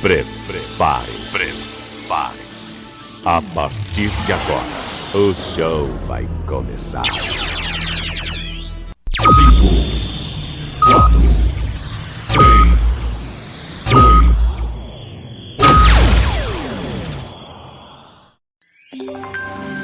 Prepare-se. A partir de agora, o show vai começar. 5, 4, 3,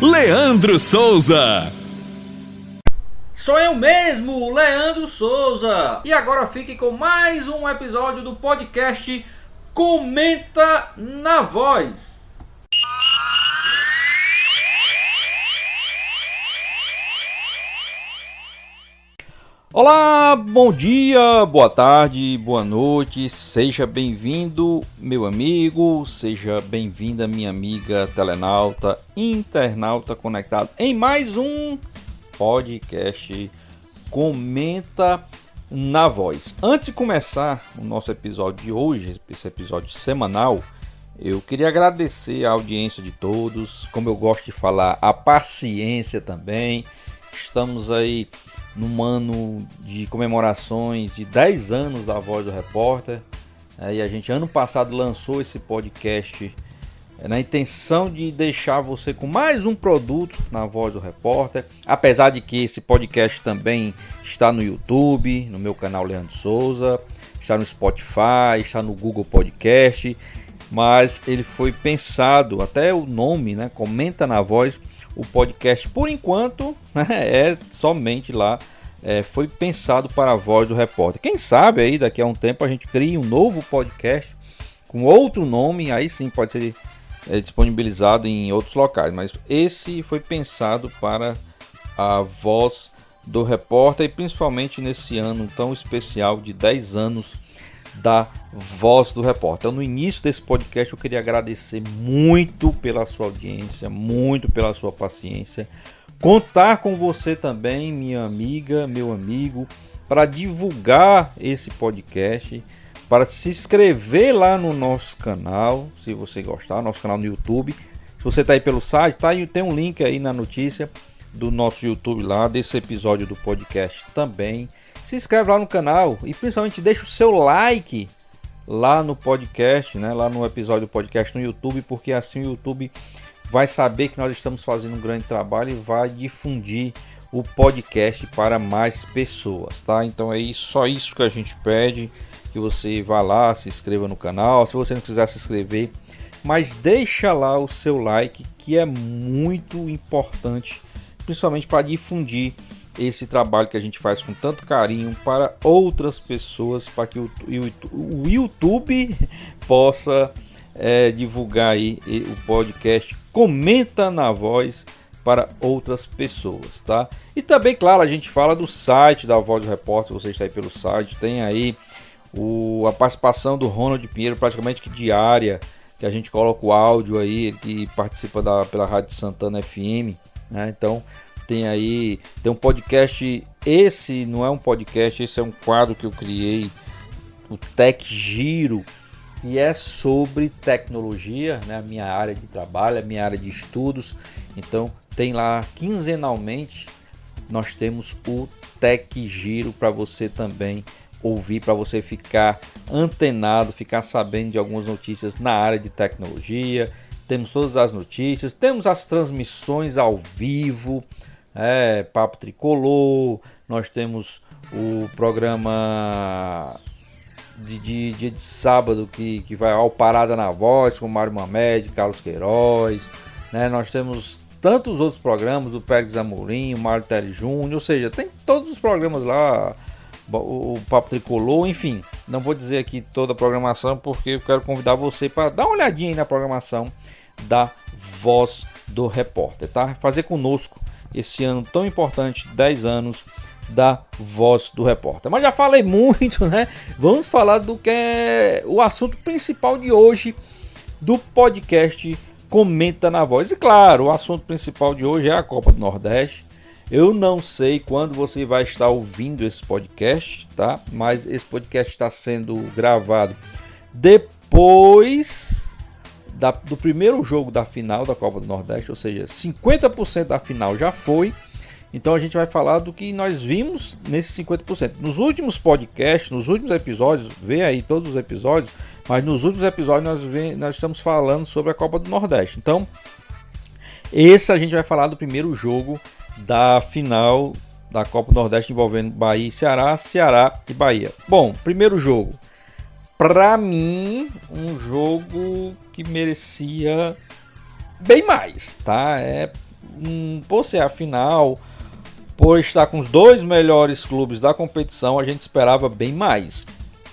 2. Leandro Souza. Sou eu mesmo, Leandro Souza. E agora fique com mais um episódio do podcast Comenta na Voz. Olá, bom dia, boa tarde, boa noite. Seja bem-vindo, meu amigo. Seja bem-vinda, minha amiga telenauta, internauta conectado em mais um podcast Comenta na Voz. Antes de começar o nosso episódio de hoje, esse episódio semanal, eu queria agradecer a audiência de todos, como eu gosto de falar, a paciência também. Estamos aí num ano de comemorações de 10 anos da Voz do Repórter. E a gente ano passado lançou esse podcast na intenção de deixar você com mais um produto na Voz do Repórter, apesar de que esse podcast também está no YouTube, no meu canal Leandro Souza, está no Spotify, está no Google Podcast, mas ele foi pensado, até o nome, né, Comenta na Voz, o podcast por enquanto, né, é somente lá, foi pensado para a Voz do Repórter. Quem sabe aí daqui a um tempo a gente cria um novo podcast com outro nome, aí sim pode ser disponibilizado em outros locais, mas esse foi pensado para a Voz do Repórter e principalmente nesse ano tão especial de 10 anos da Voz do Repórter. Então, no início desse podcast eu queria agradecer muito pela sua audiência, muito pela sua paciência, contar com você também, minha amiga, meu amigo, para divulgar esse podcast, para se inscrever lá no nosso canal, se você gostar, nosso canal no YouTube. Se você está aí pelo site, tem um link aí na notícia do nosso YouTube lá, desse episódio do podcast também. Se inscreve lá no canal e principalmente deixa o seu like lá no podcast, né? Lá no episódio do podcast no YouTube, porque assim o YouTube vai saber que nós estamos fazendo um grande trabalho e vai difundir o podcast para mais pessoas, tá? Então é só isso que a gente pede, que você vá lá, se inscreva no canal, se você não quiser se inscrever, mas deixa lá o seu like, que é muito importante, principalmente para difundir esse trabalho que a gente faz com tanto carinho para outras pessoas, para que o YouTube possa divulgar aí o podcast Comenta na Voz para outras pessoas, tá? E também, claro, a gente fala do site da Voz do Repórter. Você está aí pelo site, tem aí a participação do Ronald Pinheiro praticamente que diária, que a gente coloca o áudio aí, que participa pela Rádio Santana FM, né? Então tem um podcast, esse não é um podcast, esse é um quadro que eu criei, o Tech Giro, que é sobre tecnologia, né? A minha área de trabalho, a minha área de estudos. Então tem lá quinzenalmente, nós temos o Tech Giro para você também ouvir, para você ficar antenado, ficar sabendo de algumas notícias na área de tecnologia. Temos todas as notícias, temos as transmissões ao vivo, Papo Tricolor, nós temos o programa de dia de sábado que vai ao Parada na Voz com Mário Mamed, Carlos Queiroz, né? Nós temos tantos outros programas do Pérez Amorim, o Mário Terry Júnior, ou seja, tem todos os programas lá, o Papo Tricolor, enfim, não vou dizer aqui toda a programação porque eu quero convidar você para dar uma olhadinha aí na programação da Voz do Repórter, tá? Fazer conosco esse ano tão importante, 10 anos da Voz do Repórter. Mas já falei muito, né? Vamos falar do que é o assunto principal de hoje do podcast Comenta na Voz. E claro, o assunto principal de hoje é a Copa do Nordeste. Eu não sei quando você vai estar ouvindo esse podcast, tá? Mas esse podcast está sendo gravado depois do primeiro jogo da final da Copa do Nordeste, ou seja, 50% da final já foi. Então a gente vai falar do que nós vimos nesses 50%. Nos últimos podcasts, nos últimos episódios, vê aí todos os episódios, mas nos últimos episódios nós estamos falando sobre a Copa do Nordeste. Então, esse a gente vai falar do primeiro jogo da final da Copa do Nordeste envolvendo Bahia e Ceará, Ceará e Bahia. Bom, primeiro jogo. Para mim, um jogo que merecia bem mais, tá? Por ser a final, por estar com os dois melhores clubes da competição, a gente esperava bem mais.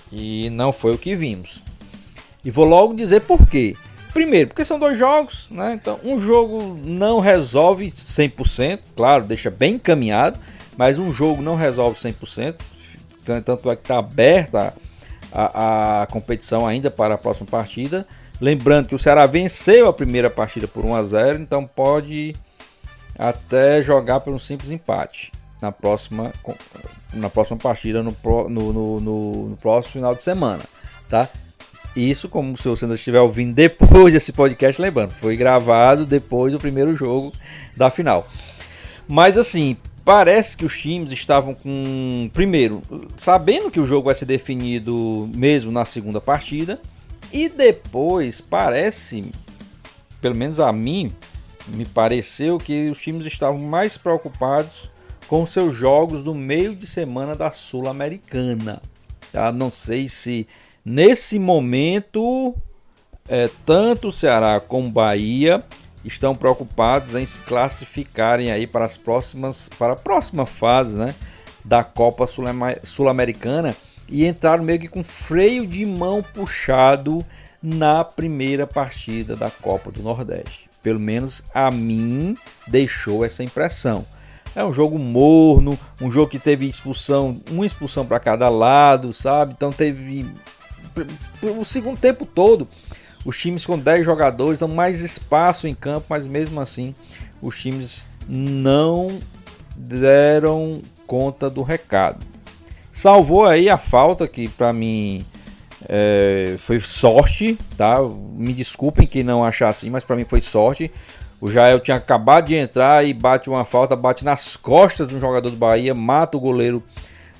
E não foi o que vimos. E vou logo dizer por quê. Primeiro, porque são dois jogos, né? Então, um jogo não resolve 100%, claro, deixa bem encaminhado, mas um jogo não resolve 100%. Tanto é que está aberta a competição ainda para a próxima partida. Lembrando que o Ceará venceu a primeira partida por 1-0, então pode até jogar por um simples empate na próxima partida, no próximo final de semana, tá? Isso, como se você estiver ouvindo depois desse podcast, lembrando, foi gravado depois do primeiro jogo da final. Mas assim, parece que os times estavam primeiro, sabendo que o jogo vai ser definido mesmo na segunda partida, e depois parece, pelo menos a mim, me pareceu que os times estavam mais preocupados com seus jogos do meio de semana da Sul-Americana. Tá? Não sei se nesse momento tanto o Ceará como o Bahia estão preocupados em se classificarem aí para a próxima fase, né, da Copa Sul-Americana, e entraram meio que com freio de mão puxado na primeira partida da Copa do Nordeste. Pelo menos a mim deixou essa impressão. É um jogo morno, um jogo que teve uma expulsão para cada lado, sabe? Então teve o segundo tempo todo os times com 10 jogadores dão mais espaço em campo, mas mesmo assim os times não deram conta do recado. Salvou aí a falta, que para mim foi sorte, tá? Me desculpem quem não achar assim, mas para mim foi sorte. O Jael tinha acabado de entrar e bate uma falta, bate nas costas de um jogador do Bahia, mata o goleiro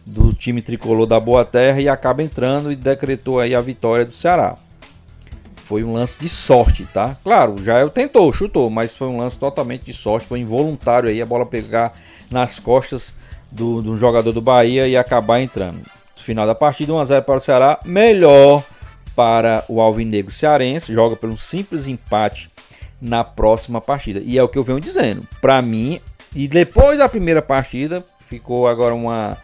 do time tricolor da Boa Terra e acaba entrando e decretou aí a vitória do Ceará. Foi um lance de sorte, tá? Claro, o Jael tentou, chutou, mas foi um lance totalmente de sorte, foi involuntário aí a bola pegar nas costas do jogador do Bahia e acabar entrando. Final da partida, 1-0 para o Ceará, melhor para o alvinegro cearense, joga por um simples empate na próxima partida. E é o que eu venho dizendo, para mim, e depois da primeira partida, ficou agora uma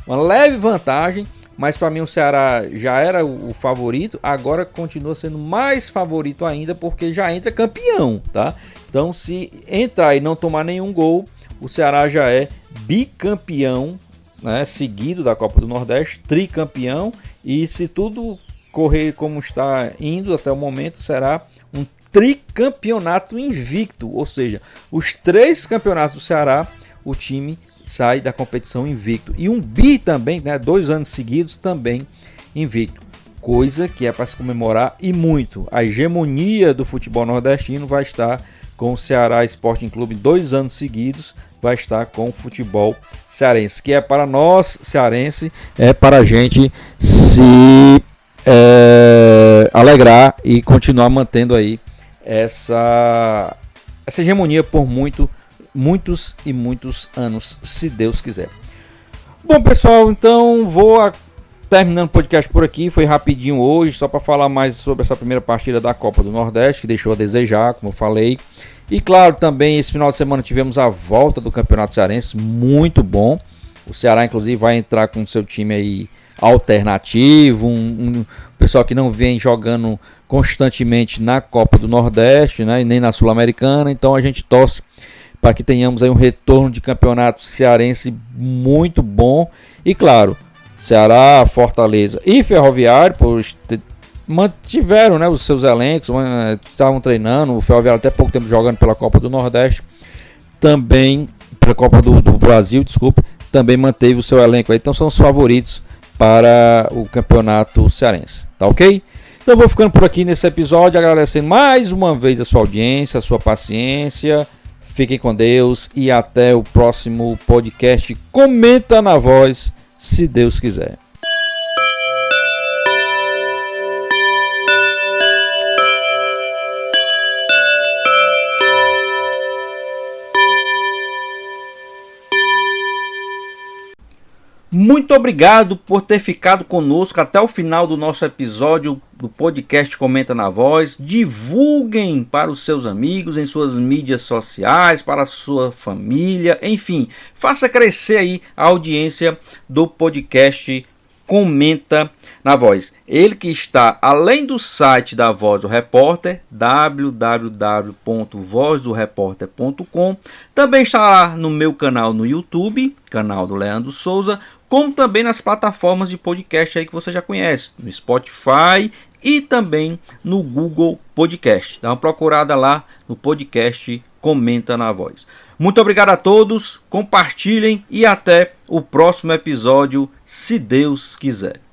leve vantagem, mas para mim o Ceará já era o favorito, agora continua sendo mais favorito ainda, porque já entra campeão, tá? Então se entrar e não tomar nenhum gol, o Ceará já é bicampeão, né, seguido da Copa do Nordeste, tricampeão, e se tudo correr como está indo até o momento, será um tricampeonato invicto, ou seja, os 3 campeonatos do Ceará, o time sai da competição invicto, e um bi também, né, 2 anos seguidos também invicto, coisa que é para se comemorar e muito. A hegemonia do futebol nordestino vai estar com o Ceará Sporting Clube 2 anos seguidos, vai estar com o futebol cearense, que é para nós cearense, é para a gente se alegrar e continuar mantendo aí essa hegemonia por muitos e muitos anos, se Deus quiser. Bom, pessoal, então vou terminando o podcast por aqui. Foi rapidinho hoje, só para falar mais sobre essa primeira partida da Copa do Nordeste, que deixou a desejar, como eu falei. E claro, também esse final de semana tivemos a volta do Campeonato Cearense, muito bom. O Ceará, inclusive, vai entrar com o seu time aí alternativo, um pessoal que não vem jogando constantemente na Copa do Nordeste, né, e nem na Sul-Americana. Então a gente torce para que tenhamos aí um retorno de campeonato cearense muito bom. E claro, Ceará, Fortaleza e Ferroviário, pois mantiveram, né, os seus elencos, estavam treinando. O Ferroviário até pouco tempo jogando pela Copa do Nordeste, também pela Copa do Brasil, desculpe, também manteve o seu elenco aí. Então são os favoritos para o campeonato cearense, tá ok? Então eu vou ficando por aqui nesse episódio, agradecendo mais uma vez a sua audiência, a sua paciência. Fiquem com Deus e até o próximo podcast. Comenta na voz, se Deus quiser. Muito obrigado por ter ficado conosco até o final do nosso episódio do podcast Comenta na Voz. Divulguem para os seus amigos em suas mídias sociais, para a sua família, enfim, faça crescer aí a audiência do podcast Comenta na Voz. Ele que está além do site da Voz do Repórter, www.vozdoreporter.com, também está lá no meu canal no YouTube, canal do Leandro Souza, como também nas plataformas de podcast aí que você já conhece, no Spotify e também no Google Podcast. Dá uma procurada lá no podcast Comenta na Voz. Muito obrigado a todos, compartilhem e até o próximo episódio, se Deus quiser.